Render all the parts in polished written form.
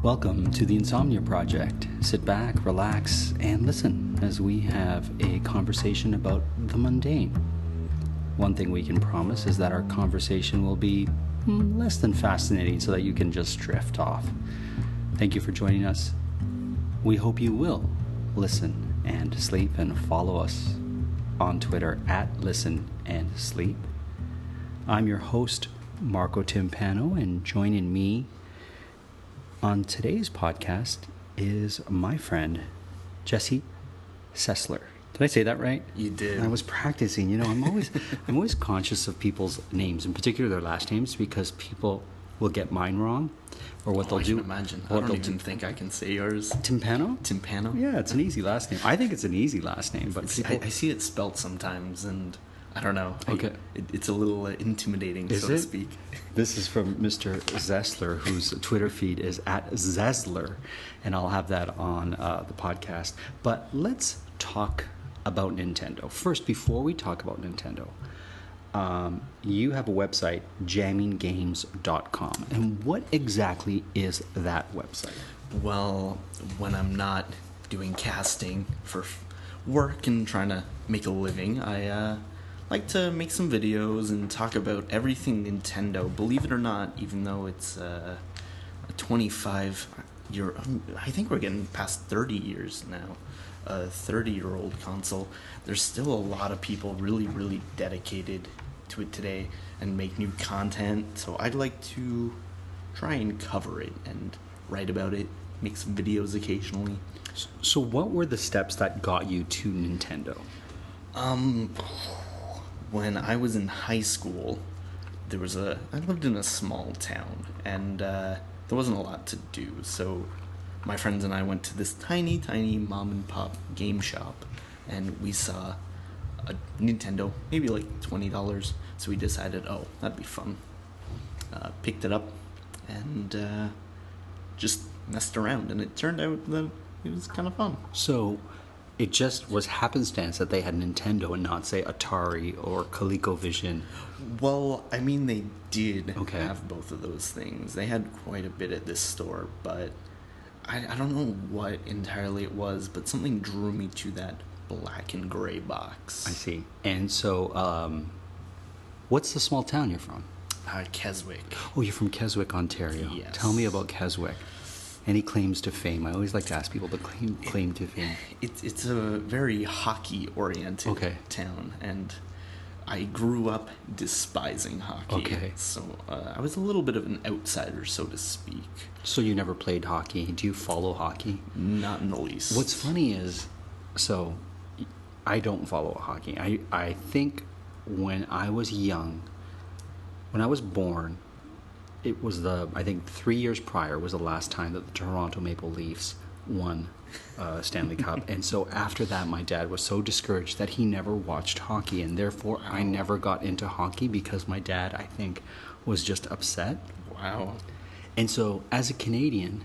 Welcome to the Insomnia Project. Sit back, relax, and listen as we have a conversation about the mundane. One thing we can promise is that our conversation will be less than fascinating so that you can just drift off. Thank you for joining us. We hope you will listen and sleep and follow us on Twitter at Listen and Sleep. I'm your host, Marco Timpano, and joining me on today's podcast is my friend, Jesse Sesler. Did I say that right? You did. I was practicing. You know, I'm always conscious of people's names, in particular their last names, because people will get mine wrong, or what they'll do. I can imagine. I don't even think I can say yours. Timpano? Timpano? Yeah, it's an easy last name. I think it's an easy last name, but people... I see it spelt sometimes, and I don't know. Okay. It's a little intimidating, so to speak. This is from Mr. Sesler, whose Twitter feed is at Sesler, and I'll have that on the podcast. But let's talk about Nintendo. First, before we talk about Nintendo, you have a website, jamminggames.com. And what exactly is that website? Well, when I'm not doing casting for work and trying to make a living, I like to make some videos and talk about everything Nintendo. Believe it or not, even though it's a 25-year... I think we're getting past 30 years now. A 30-year-old console. There's still a lot of people really, really dedicated to it today and make new content. So I'd like to try and cover it and write about it, make some videos occasionally. So what were the steps that got you to Nintendo? When I was in high school, I lived in a small town, and there wasn't a lot to do, so my friends and I went to this tiny, tiny mom-and-pop game shop, and we saw a Nintendo, maybe like $20, so we decided, that'd be fun. Picked it up, and just messed around, and it turned out that it was kind of fun. So it just was happenstance that they had Nintendo and not, say, Atari or ColecoVision. Well, I mean, they did have both of those things. They had quite a bit at this store, but I don't know what entirely it was, but something drew me to that black and gray box. I see. And so, what's the small town you're from? Keswick. Oh, you're from Keswick, Ontario. Yes. Tell me about Keswick. Any claims to fame? I always like to ask people the claim to fame. It's a very hockey-oriented town, and I grew up despising hockey. Okay. So I was a little bit of an outsider, so to speak. So you never played hockey? Do you follow hockey? Not in the least. What's funny is, so I don't follow hockey. I think when I was young, when I was born, it was I think 3 years prior was the last time that the Toronto Maple Leafs won Stanley Cup. And so after that, my dad was so discouraged that he never watched hockey. And therefore, I never got into hockey because my dad, I think, was just upset. Wow. And so as a Canadian,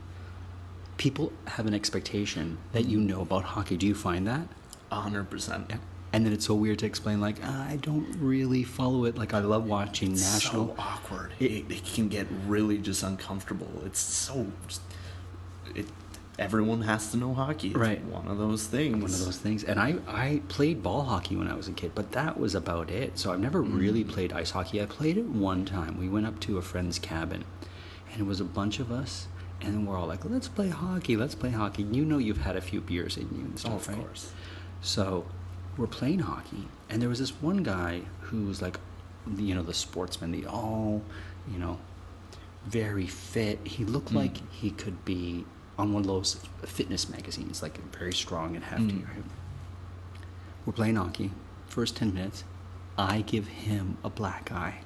people have an expectation that you know about hockey. Do you find that? 100%. Yeah. And then it's so weird to explain, like, I don't really follow it. Like, I love watching national. It's so awkward. It can get really just uncomfortable. It's so... everyone has to know hockey. It's one of those things. And I played ball hockey when I was a kid, but that was about it. So I've never really played ice hockey. I played it one time. We went up to a friend's cabin, and it was a bunch of us, and then we're all like, let's play hockey. You know you've had a few beers in you and stuff, of course. So we're playing hockey, and there was this one guy who was like, the sportsman, very fit. He looked like he could be on one of those fitness magazines, like very strong and hefty. Right? We're playing hockey. First 10 minutes, I give him a black eye.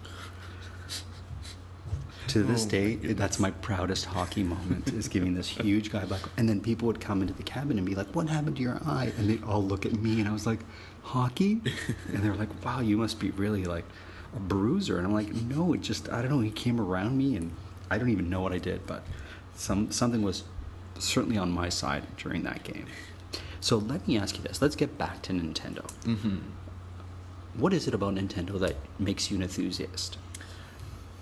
To this day, that's my proudest hockey moment, is giving this huge guy black eye. And then people would come into the cabin and be like, what happened to your eye? And they'd all look at me, and I was like, hockey? And they were like, wow, you must be really like a bruiser. And I'm like, no, I don't know, he came around me, and I don't even know what I did, but something was certainly on my side during that game. So let me ask you this. Let's get back to Nintendo. Mm-hmm. What is it about Nintendo that makes you an enthusiast?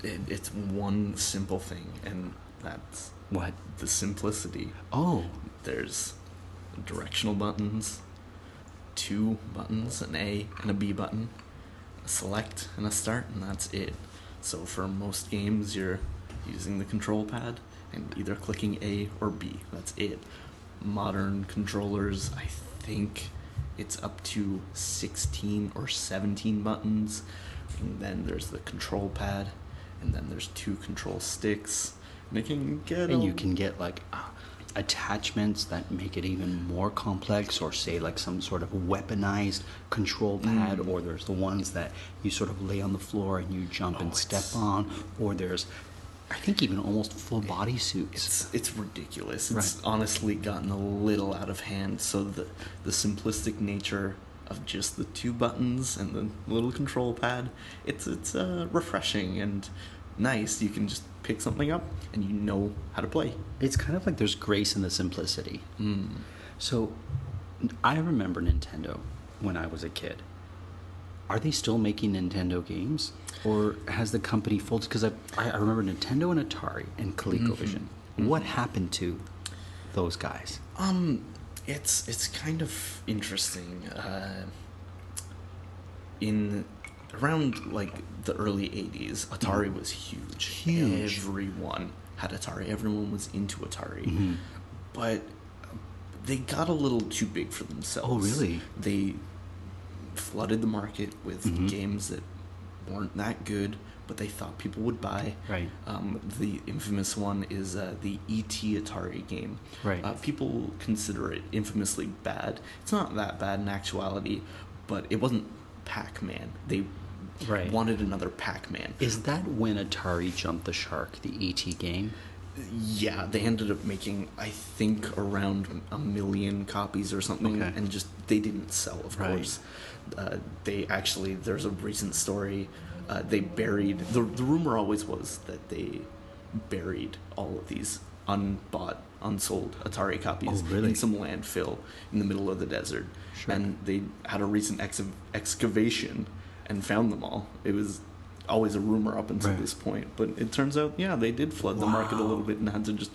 It's one simple thing, and That's What? the simplicity. Oh. There's directional buttons, 2 buttons, an A and a B button, a select and a start, and that's it. So for most games, you're using the control pad and either clicking A or B. That's it. Modern controllers, I think it's up to 16 or 17 buttons, and then there's the control pad, and then there's 2 control sticks, and you can get like attachments that make it even more complex, or say like some sort of weaponized control pad, or there's the ones that you sort of lay on the floor and you jump and step on, or there's, I think, even almost full body suits. It's ridiculous. It's Right. honestly gotten a little out of hand. So the simplistic nature of just the 2 buttons and the little control pad, it's refreshing and nice. You can just pick something up and you know how to play. It's kind of like there's grace in the simplicity. So I remember Nintendo when I was a kid. Are they still making Nintendo games, or has the company folded? Because I remember Nintendo and Atari and ColecoVision. What happened to those guys? It's kind of interesting. In around like the early 80s, Atari was huge. Huge. Everyone had Atari. Everyone was into Atari. But they got a little too big for themselves. Oh, really? They flooded the market with games that weren't that good, but they thought people would buy. Right. The infamous one is the E.T. Atari game. Right. People consider it infamously bad. It's not that bad in actuality, but it wasn't Pac-Man. They wanted another Pac-Man. Is that when Atari jumped the shark, the E.T. game? Yeah, they ended up making, I think, around 1 million copies or something, and just they didn't sell, of course. They actually, there's a recent story, they buried, the rumor always was that they buried all of these unbought, unsold Atari copies in some landfill in the middle of the desert. Sure. And they had a recent excavation and found them all. It was always a rumor up until this point, but it turns out, they did flood the market a little bit and had to just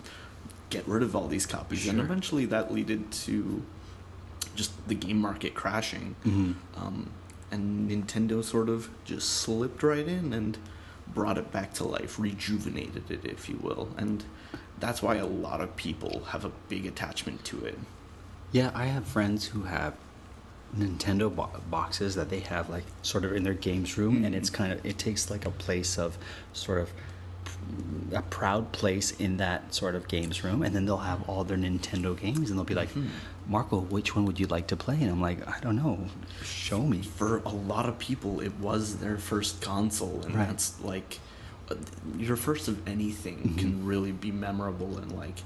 get rid of all these copies. And eventually that led to just the game market crashing. And Nintendo sort of just slipped right in and brought it back to life, rejuvenated it, if you will. And that's why a lot of people have a big attachment to it. Yeah, I have friends who have Nintendo boxes that they have like sort of in their games room, and it's kind of, it takes like a place of sort of a proud place in that sort of games room, and then they'll have all their Nintendo games, and they'll be like, Marco, which one would you like to play? And I'm like, I don't know, show me. For a lot of people, it was their first console, and that's like your first of anything can really be memorable and like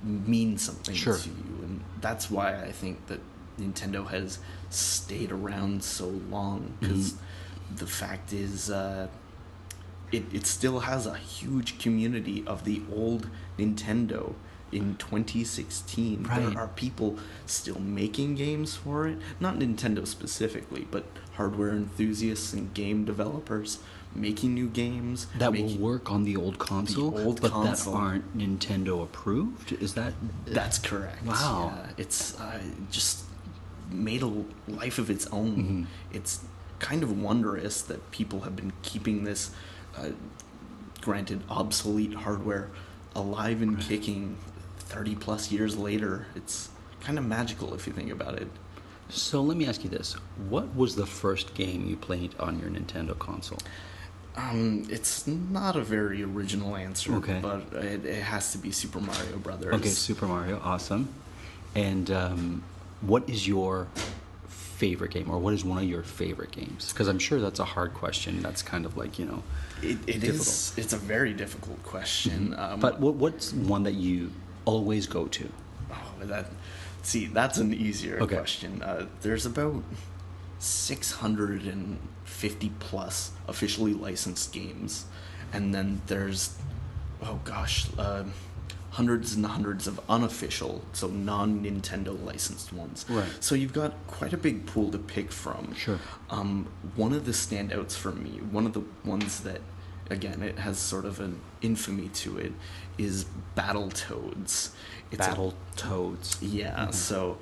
mean something to you. And that's why I think that Nintendo has stayed around so long, because the fact is it still has a huge community of the old Nintendo. In 2016, there are people still making games for it. Not Nintendo specifically, but hardware enthusiasts and game developers making new games. That will work on the old console, but console. that aren't Nintendo approved? Is that... That's correct. Wow. Yeah, it's just made a life of its own. It's kind of wondrous that people have been keeping this, granted, obsolete hardware alive and kicking 30 plus years later. It's kind of magical if you think about it. So let me ask you this. What was the first game you played on your Nintendo console? It's not a very original answer, but it has to be Super Mario Brothers. Okay, Super Mario, awesome. And what is your favorite game, or what is one of your favorite games? Because I'm sure that's a hard question. That's kind of like, it is. It's a very difficult question. But what's one that you always go to? Oh, that's an easier question. There's about 650 plus officially licensed games, and then there's hundreds and hundreds of unofficial, so non-Nintendo licensed ones. Right. So you've got quite a big pool to pick from. Sure. One of the standouts for me, one of the ones that again, it has sort of an infamy to it, is Battletoads. Battletoads. Yeah, so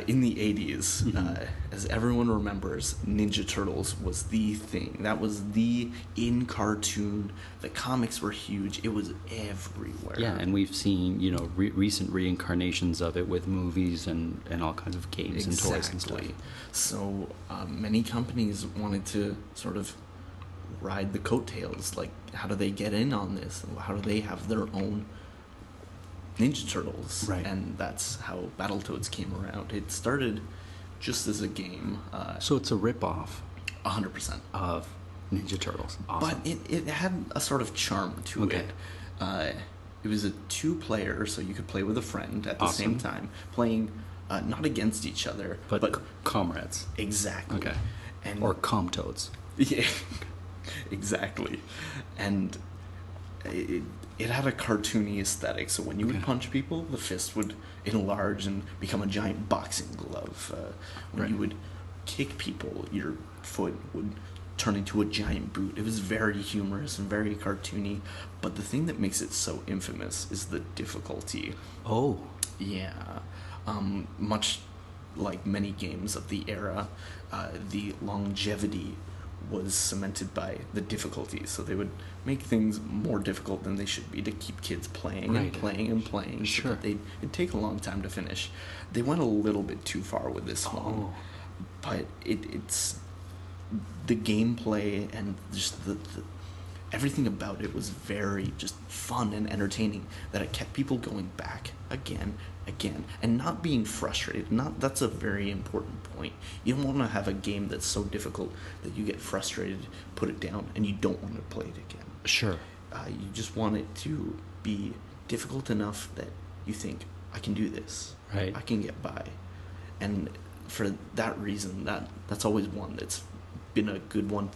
in the 80s, as everyone remembers, Ninja Turtles was the thing. That was the in-cartoon. The comics were huge. It was everywhere. Yeah, and we've seen, recent reincarnations of it with movies and all kinds of games and toys and stuff. So many companies wanted to sort of ride the coattails. Like, how do they get in on this? How do they have their own Ninja Turtles? Right. And that's how Battletoads came around. It started just as a game. So it's a rip-off 100%. of Ninja Turtles. Awesome. But it had a sort of charm to it. It was a 2-player, so you could play with a friend at the same time, playing not against each other, but comrades. Exactly. Okay. And or comtoads. Yeah, exactly. And it had a cartoony aesthetic, so when you would punch people, the fist would enlarge and become a giant boxing glove. When you would kick people, your foot would turn into a giant boot. It was very humorous and very cartoony, but the thing that makes it so infamous is the difficulty. Oh. Yeah. Much like many games of the era, the longevity was cemented by the difficulty. So they would make things more difficult than they should be to keep kids playing and playing and playing. Sure. So that it'd take a long time to finish. They went a little bit too far with this one. But it's the gameplay and just the everything about it was very just fun and entertaining, that it kept people going back again, and not being frustrated. That's a very important point. You don't want to have a game that's so difficult that you get frustrated, put it down, and you don't want to play it again. Sure. You just want it to be difficult enough that you think, I can do this. Right. I can get by. And for that reason, that's always one that's been a good one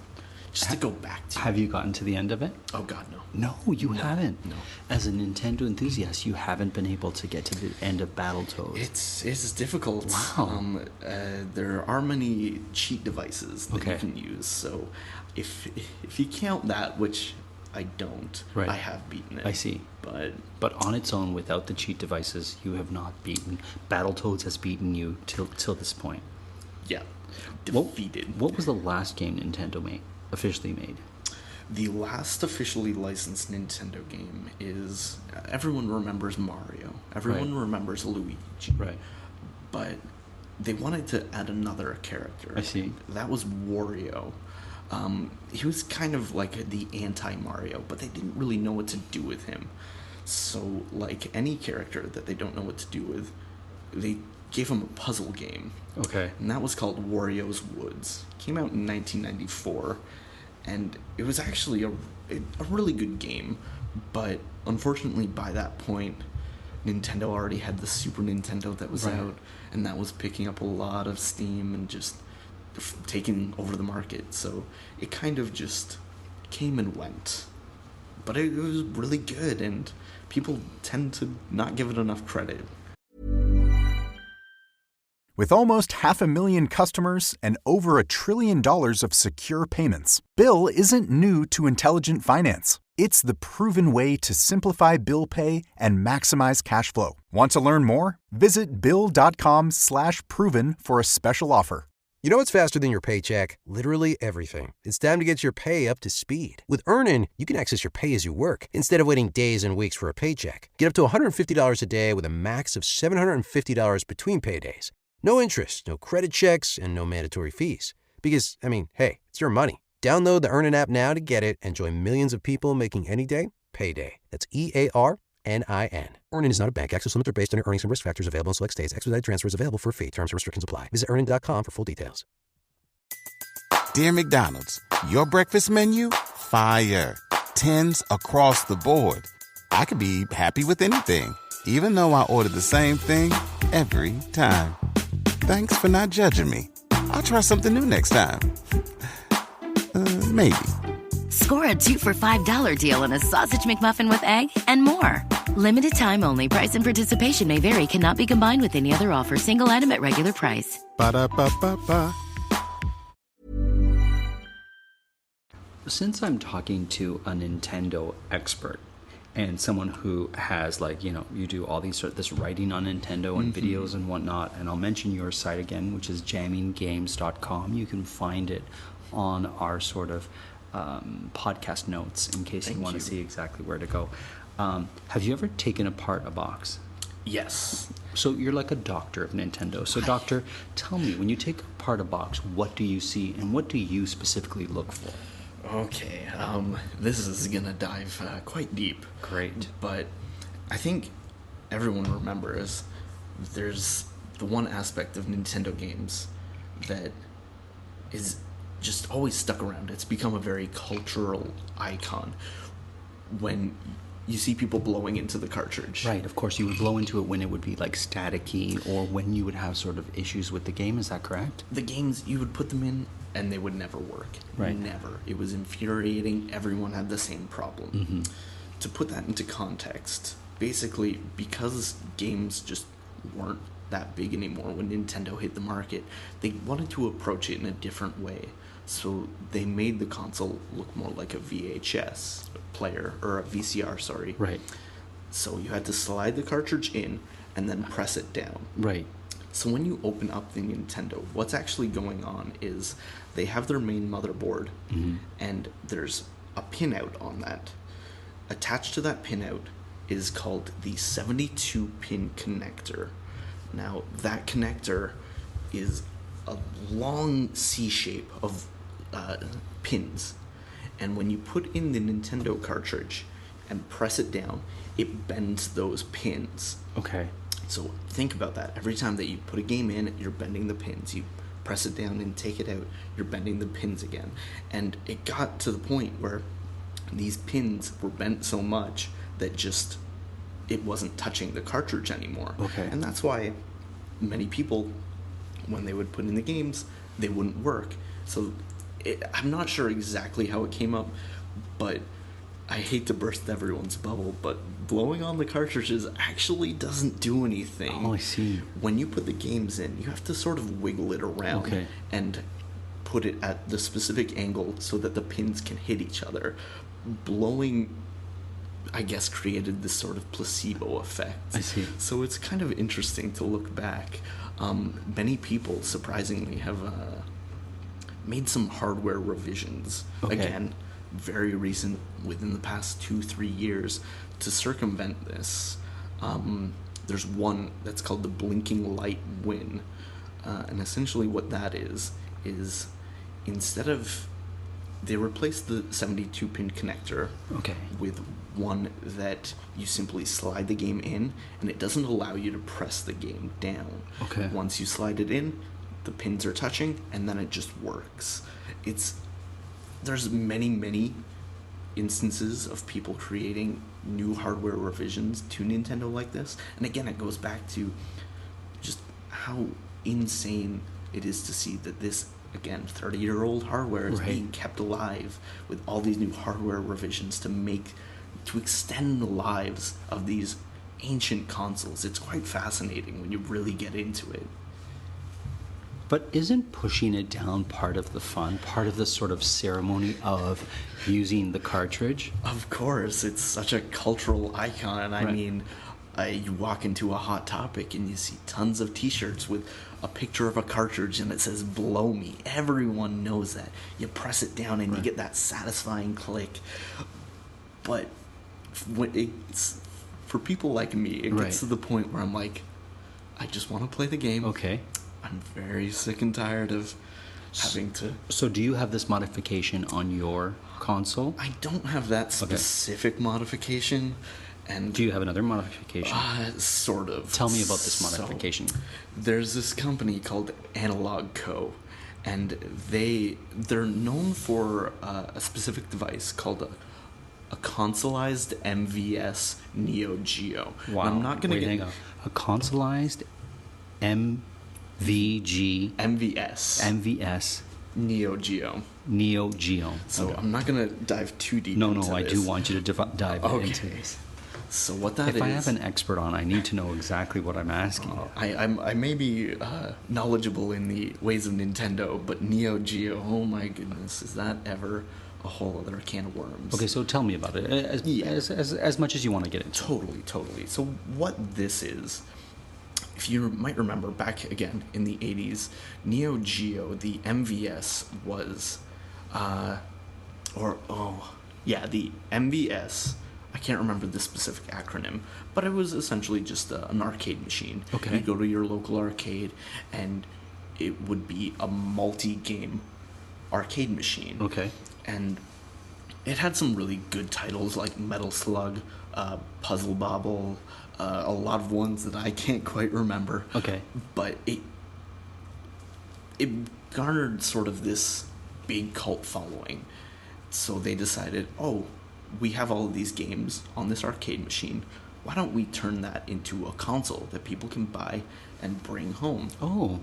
just to go back to. Have you gotten to the end of it? Oh, God, no. No, you haven't. No. As a Nintendo enthusiast, you haven't been able to get to the end of Battletoads. It's difficult. Wow. There are many cheat devices that you can use. So if you count that, which I don't, I have beaten it. I see. But on its own, without the cheat devices, you have not beaten. Battletoads has beaten you till this point. Yeah. Defeated. What was the last game Nintendo officially made? The last officially licensed Nintendo game is, everyone remembers Mario. Everyone remembers Luigi. Right. But they wanted to add another character. I see. That was Wario. He was kind of like the anti-Mario, but they didn't really know what to do with him. So, like any character that they don't know what to do with, they gave him a puzzle game. Okay. And that was called Wario's Woods. Came out in 1994, and it was actually a really good game, but unfortunately by that point, Nintendo already had the Super Nintendo that was out, and that was picking up a lot of steam and just taking over the market. So it kind of just came and went. But it was really good, and people tend to not give it enough credit. With almost 500,000 customers and over $1 trillion of secure payments, Bill isn't new to intelligent finance. It's the proven way to simplify bill pay and maximize cash flow. Want to learn more? Visit Bill.com/proven for a special offer. You know what's faster than your paycheck? Literally everything. It's time to get your pay up to speed. With Earnin, you can access your pay as you work instead of waiting days and weeks for a paycheck. Get up to $150 a day with a max of $750 between paydays. No interest, no credit checks, and no mandatory fees. Because, hey, it's your money. Download the Earnin app now to get it and join millions of people making any day payday. That's EARNIN. Earnin is not a bank. Access limits are based on your earnings and risk factors available in select states. Expedited transfer is available for a fee. Terms and restrictions apply. Visit Earnin.com for full details. Dear McDonald's, your breakfast menu? Fire. 10s across the board. I could be happy with anything, even though I ordered the same thing every time. Thanks for not judging me. I'll try something new next time. Maybe. Score a 2 for $5 deal on a sausage McMuffin with egg and more. Limited time only. Price and participation may vary. Cannot be combined with any other offer. Single item at regular price. Ba-da-ba-ba-ba. since I'm talking to a Nintendo expert and someone who has, like, you know, you do all this writing on Nintendo and videos and whatnot, and I'll mention your site again, which is jamminggames.com. You can find it on our sort of podcast notes in case you want to see exactly where to go. Have you ever taken apart a box? Yes. So you're like a doctor of Nintendo. So, doctor, tell me, when you take apart a box, what do you see and what do you specifically look for? Okay, this is gonna dive quite deep. Great. But I think everyone remembers there's the one aspect of Nintendo games that is just always stuck around. It's become a very cultural icon. When you see people blowing into the cartridge. Right, of course, you would blow into it when it would be like staticky or when you would have sort of issues with the game, is that correct? The games, you would put them in and they would never work. Right. Never. It was infuriating. Everyone had the same problem. To put that into context, basically, because games just weren't that big anymore when Nintendo hit the market, they wanted to approach it in a different way. So they made the console look more like a VHS player, or a VCR, sorry. Right. So you had to slide the cartridge in and then press it down. Right. So when you open up the Nintendo, what's actually going on is they have their main motherboard, and there's a pinout on that. Attached to that pinout is called the 72-pin connector. Now, that connector is a long C shape of pins, and when you put in the Nintendo cartridge and press it down, it bends those pins. Okay. So think about that. Every time that you put a game in, you're bending the pins. You press it down and take it out, you're bending the pins again. And it got to the point where these pins were bent so much that just it wasn't touching the cartridge anymore. Okay. And that's why many people, when they would put in the games, they wouldn't work. So I'm not sure exactly how it came up, but I hate to burst everyone's bubble, but blowing on the cartridges actually doesn't do anything. Oh, I see. When you put the games in, you have to sort of wiggle it around and put it at the specific angle so that the pins can hit each other. Blowing, I guess, created this sort of placebo effect. I see. So it's kind of interesting to look back. Many people, surprisingly, have made some hardware revisions. Okay. Again, very recent, within the past 2-3 years, to circumvent this. There's one that's called the blinking light win, and essentially what that is instead of, they replaced the 72-pin connector with one that you simply slide the game in, and it doesn't allow you to press the game down. Okay. Once you slide it in, the pins are touching, and then it just works. There's many instances of people creating new hardware revisions to Nintendo like this, and again, it goes back to just how insane it is to see that this, again, 30-year-old hardware is being kept alive with all these new hardware revisions to extend the lives of these ancient consoles. It's quite fascinating when you really get into it. But isn't pushing it down part of the fun, part of the sort of ceremony of using the cartridge? Of course, it's such a cultural icon. I mean, you walk into a Hot Topic and you see tons of t-shirts with a picture of a cartridge and it says "blow me." Everyone knows that. You press it down and you get that satisfying click. But when it's for people like me, it gets to the point where I'm like, I just want to play the game. Okay. I'm very sick and tired of having to... So do you have this modification on your console? I don't have that specific modification. And do you have another modification? Sort of. Tell me about this modification. So, there's this company called Analog Co. And they're known for a specific device called a consoleized MVS Neo Geo. Wow. And I'm not going to hang on. A consoleized MVS Neo Geo. Neo Geo. So I'm not going to dive too deep into this. No, I do want you to dive into this. So what that is... If I have an expert on, I need to know exactly what I'm asking. I may be knowledgeable in the ways of Nintendo, but Neo Geo, oh my goodness, is that ever a whole other can of worms. Okay, so tell me about it as much as you want to get into. Totally. So what this is, if you might remember back again in the 80s, Neo Geo, the MVS was, the MVS, I can't remember the specific acronym, but it was essentially just an arcade machine. Okay. You go to your local arcade, and it would be a multi-game arcade machine. Okay. And it had some really good titles like Metal Slug, Puzzle Bobble, a lot of ones that I can't quite remember. Okay. But it garnered sort of this big cult following. So they decided, we have all of these games on this arcade machine. Why don't we turn that into a console that people can buy and bring home? Oh.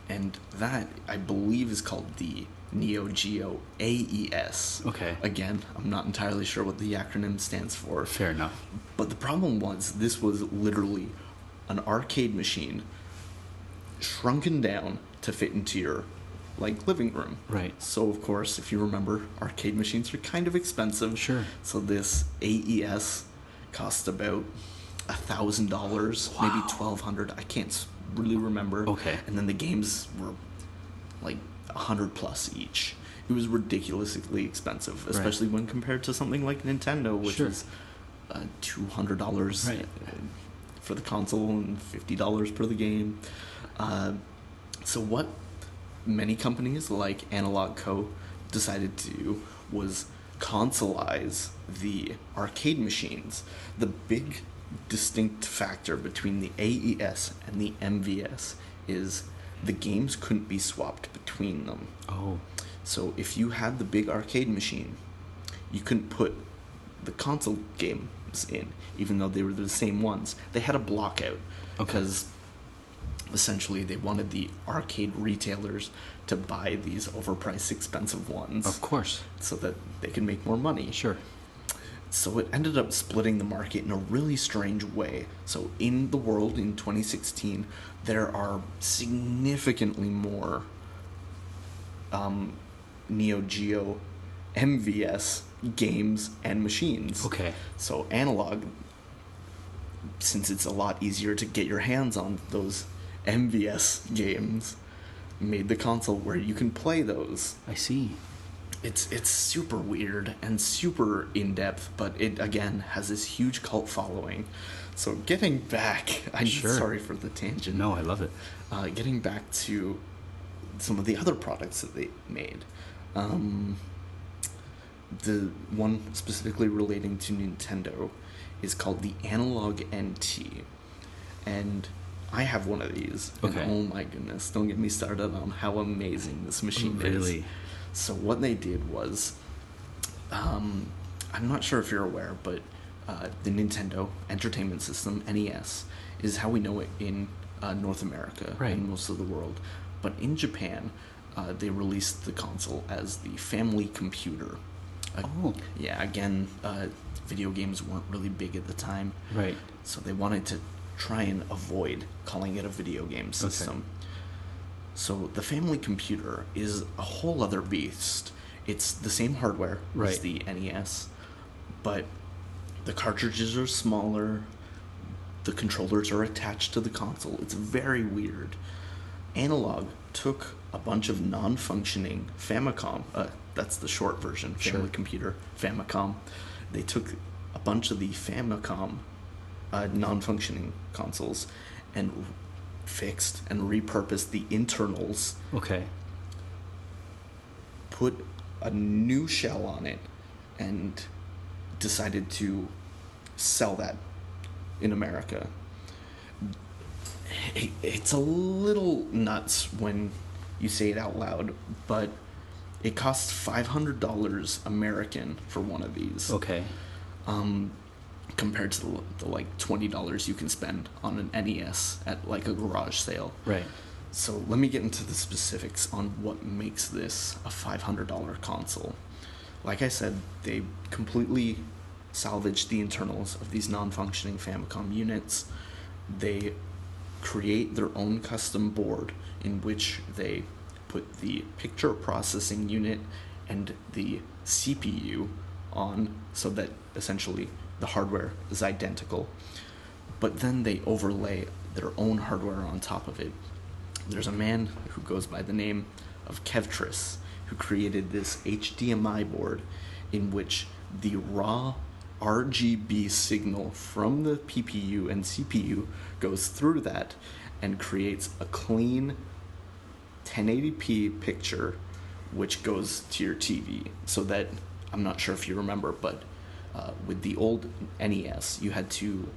And that, I believe, is called the Neo Geo AES. Okay. Again, I'm not entirely sure what the acronym stands for. Fair enough. But the problem was, this was literally an arcade machine shrunken down to fit into your living room. Right. So of course, if you remember, arcade machines are kind of expensive. Sure. So this AES cost about $1,000, maybe $1,200. I can't really remember. Okay. And then the games were like $100+ each. It was ridiculously expensive, especially when compared to something like Nintendo, which is $200 for the console and $50 per the game. So what many companies like Analog Co. decided to do was consoleize the arcade machines. The big distinct factor between the AES and the MVS is the games couldn't be swapped between them. Oh. So if you had the big arcade machine, you couldn't put the console games in, even though they were the same ones. They had a block out because essentially they wanted the arcade retailers to buy these overpriced, expensive ones. Of course. So that they could make more money. Sure. So it ended up splitting the market in a really strange way. So in the world in 2016, there are significantly more Neo Geo MVS games and machines. Okay. So Analog, since it's a lot easier to get your hands on those MVS games, made the console where you can play those. I see. It's super weird and super in-depth, but it, again, has this huge cult following. So getting back... I'm sorry for the tangent. No, I love it. Getting back to some of the other products that they made. The one specifically relating to Nintendo is called the Analog NT. And I have one of these. Okay. And oh my goodness, don't get me started on how amazing this machine is. Really? So what they did was, I'm not sure if you're aware, but the Nintendo Entertainment System, NES, is how we know it in North America and most of the world. But in Japan, they released the console as the family computer. Yeah, again, video games weren't really big at the time. Right. So they wanted to try and avoid calling it a video game system. Okay. So the family computer is a whole other beast. It's the same hardware as the NES, but the cartridges are smaller, the controllers are attached to the console. It's very weird. Analog took a bunch of non-functioning Famicom, that's the short version, family computer, Famicom. They took a bunch of the Famicom non-functioning consoles and fixed and repurposed the internals. Okay. Put a new shell on it and decided to sell that in America. It's a little nuts when you say it out loud, but it costs $500 American for one of these. Okay. Compared to the like $20 you can spend on an NES at like a garage sale. Right. So let me get into the specifics on what makes this a $500 console. Like I said, they completely salvaged the internals of these non-functioning Famicom units. They create their own custom board in which they put the picture processing unit and the CPU on, so that essentially the hardware is identical, but then they overlay their own hardware on top of it. There's a man who goes by the name of Kevtris who created this HDMI board in which the raw RGB signal from the PPU and CPU goes through that and creates a clean 1080p picture which goes to your TV. So that, I'm not sure if you remember, but with the old NES, you had to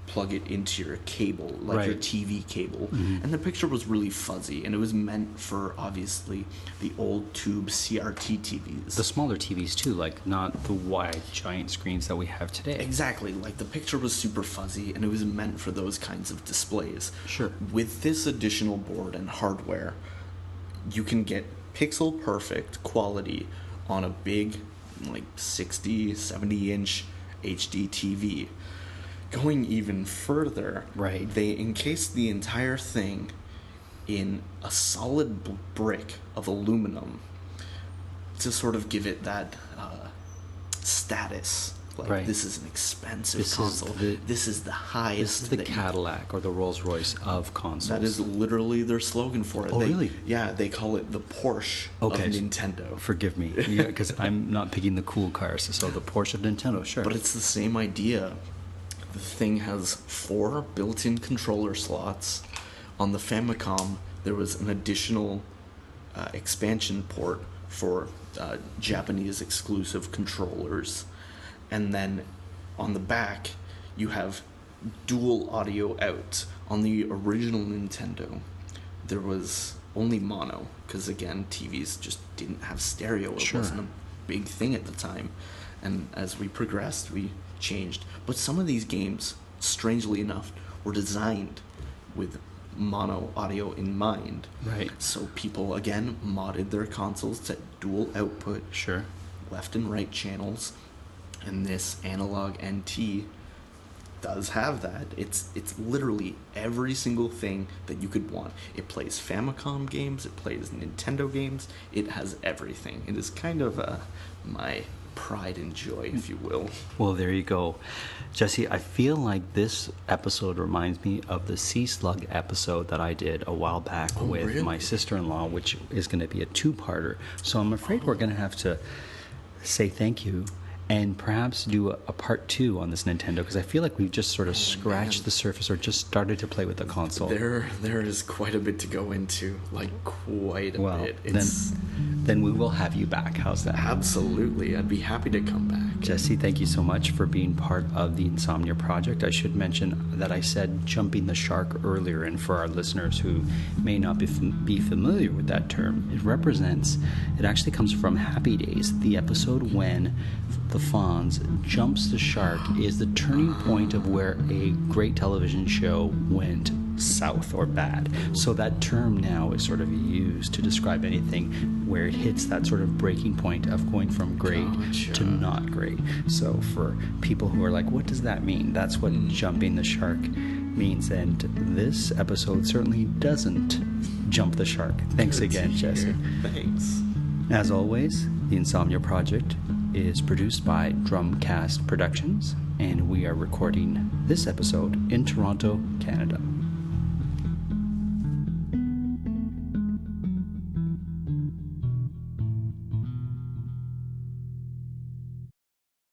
plug it into your cable, like your TV cable, and the picture was really fuzzy, and it was meant for, obviously, the old tube CRT TVs. The smaller TVs too, like not the wide giant screens that we have today. Exactly, like the picture was super fuzzy, and it was meant for those kinds of displays. Sure. With this additional board and hardware, you can get pixel perfect quality on a big, like 60, 70-inch HD TV. Going even further, they encased the entire thing in a solid brick of aluminum to sort of give it that status. Like, this is an expensive console. This is the highest. This is the Cadillac or the Rolls-Royce of consoles. That is literally their slogan for it. Oh, really? Yeah, they call it the Porsche of Nintendo. Forgive me, because I'm not picking the cool cars, so the Porsche of Nintendo, sure. But it's the same idea. The thing has 4 built-in controller slots. On the Famicom, there was an additional expansion port for Japanese exclusive controllers. And then on the back, you have dual audio out. On the original Nintendo, there was only mono, because again, TVs just didn't have stereo. It wasn't a big thing at the time. And as we progressed, we changed. But some of these games, strangely enough, were designed with mono audio in mind. Right. So people, again, modded their consoles to dual output. Sure. Left and right channels. And this analog NT does have that. It's literally every single thing that you could want. It plays Famicom games. It plays Nintendo games. It has everything. It is kind of my pride and joy, if you will. Well, there you go. Jesse, I feel like this episode reminds me of the Sea Slug episode that I did a while back with my sister-in-law, which is going to be a 2-parter. So I'm afraid we're going to have to say thank you and perhaps do a part 2 on this Nintendo, because I feel like we've just sort of scratched the surface or just started to play with the console. There is quite a bit to go into, like quite a bit. Then we will have you back. How's that? Absolutely. I'd be happy to come back. Jesse, thank you so much for being part of the Insomnia Project. I should mention that I said jumping the shark earlier, and for our listeners who may not be familiar with that term, it actually comes from Happy Days. The episode when the Fonz jumps the shark is the turning point of where a great television show went south or bad. So that term now is sort of used to describe anything where it hits that sort of breaking point of going from great to not great. So for people who are like, what does that mean? That's what jumping the shark means. And this episode certainly doesn't jump the shark. Thanks again, Jesse. Thanks. As always, the Insomnia Project is produced by Drumcast Productions, and we are recording this episode in Toronto, Canada.